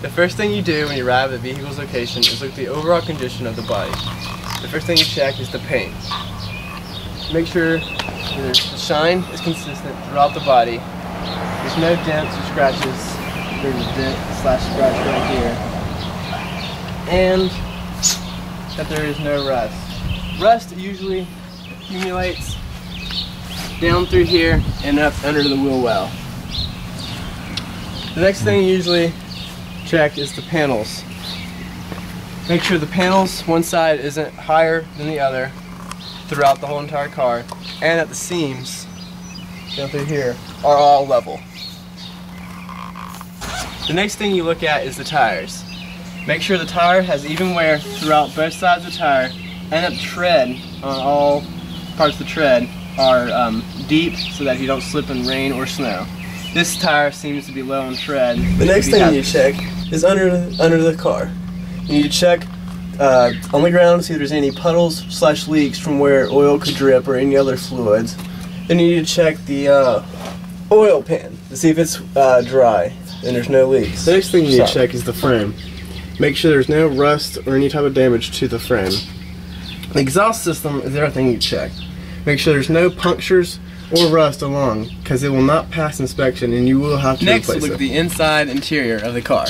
The first thing you do when you arrive at the vehicle's location is look at the overall condition of the body. The first thing you check is the paint. Make sure the shine is consistent throughout the body. There's no dents or scratches. There's a dent slash scratch right here. And that there is no rust. Rust usually accumulates down through here and up under the wheel well. The next thing you usually check is the panels. Make sure the panels, one side isn't higher than the other throughout the whole entire car, and that the seams down through here are all level. The next thing you look at is the tires. Make sure the tire has even wear throughout both sides of the tire, and that the tread on all parts of the tread are deep so that you don't slip in rain or snow. This tire seems to be low on tread. The next thing you need to check is under the car. You need to check on the ground to see if there's any puddles slash leaks from where oil could drip or any other fluids. Then you need to check the oil pan to see if it's dry and there's no leaks. The next thing you need to check is the frame. Make sure there's no rust or any type of damage to the frame. The exhaust system is the other thing you check. Make sure there's no punctures or rust along, because it will not pass inspection and you will have to replace it. Next, look at the inside interior of the car.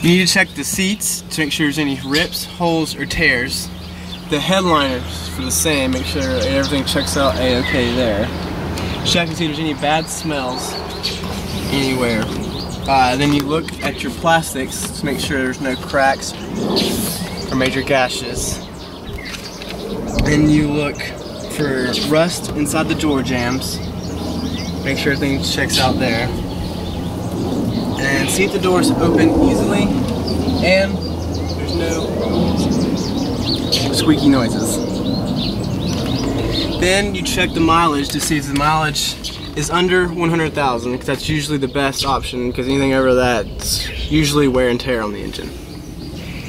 You need to check the seats to make sure there's any rips, holes, or tears. The headliners for the same, make sure everything checks out A-okay there. Check to see if there's any bad smells anywhere. Then you look at your plastics to make sure there's no cracks or major gashes. Then you look for rust inside the door jambs. Make sure everything checks out there. And see if the doors open easily and there's no squeaky noises. Then you check the mileage to see if the mileage is under 100,000, because that's usually the best option, because anything over that's usually wear and tear on the engine.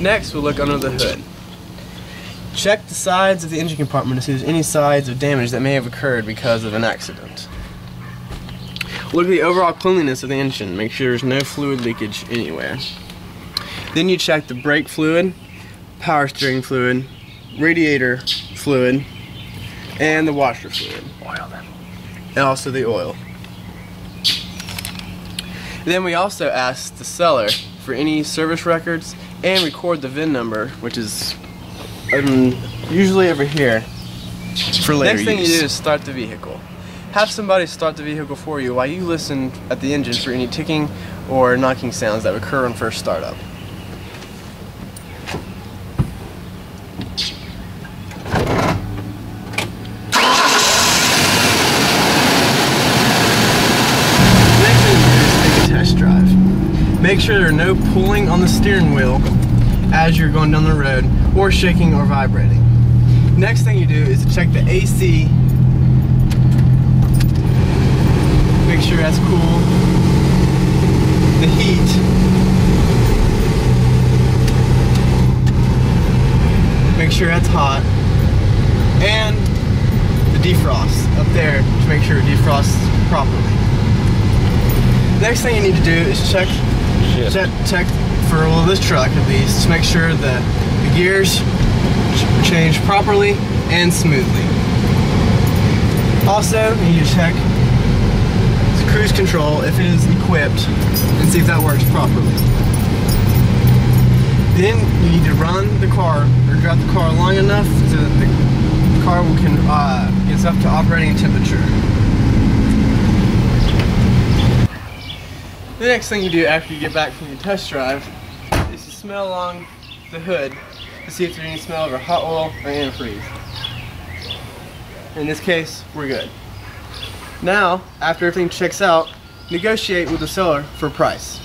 Next, we'll look under the hood. Check the sides of the engine compartment to see if there's any signs of damage that may have occurred because of an accident. Look at the overall cleanliness of the engine. Make sure there's no fluid leakage anywhere. Then you check the brake fluid, power steering fluid, radiator fluid, and the washer fluid. Oil then. And also the oil. Then we also ask the seller for any service records and record the VIN number, which is usually over here for later use. Next thing you do is start the vehicle. Have somebody start the vehicle for you while you listen at the engine for any ticking or knocking sounds that occur on first startup. Next thing you do is take a test drive. Make sure there are no pulling on the steering wheel as you're going down the road, or shaking or vibrating. Next thing you do is to check the AC. Make sure that's cool. The heat. Make sure that's hot. And the defrost up there to make sure it defrosts properly. Next thing you need to do is check for, well, this truck at least, to make sure that the gears change properly and smoothly. Also, you need to check the cruise control if it is equipped and see if that works properly. Then you need to run the car or drive the car long enough so that the car gets up to operating temperature. The next thing you do after you get back from your test drive is to smell along the hood to see if there's any smell of hot oil or antifreeze. In this case, we're good. Now, after everything checks out, negotiate with the seller for price.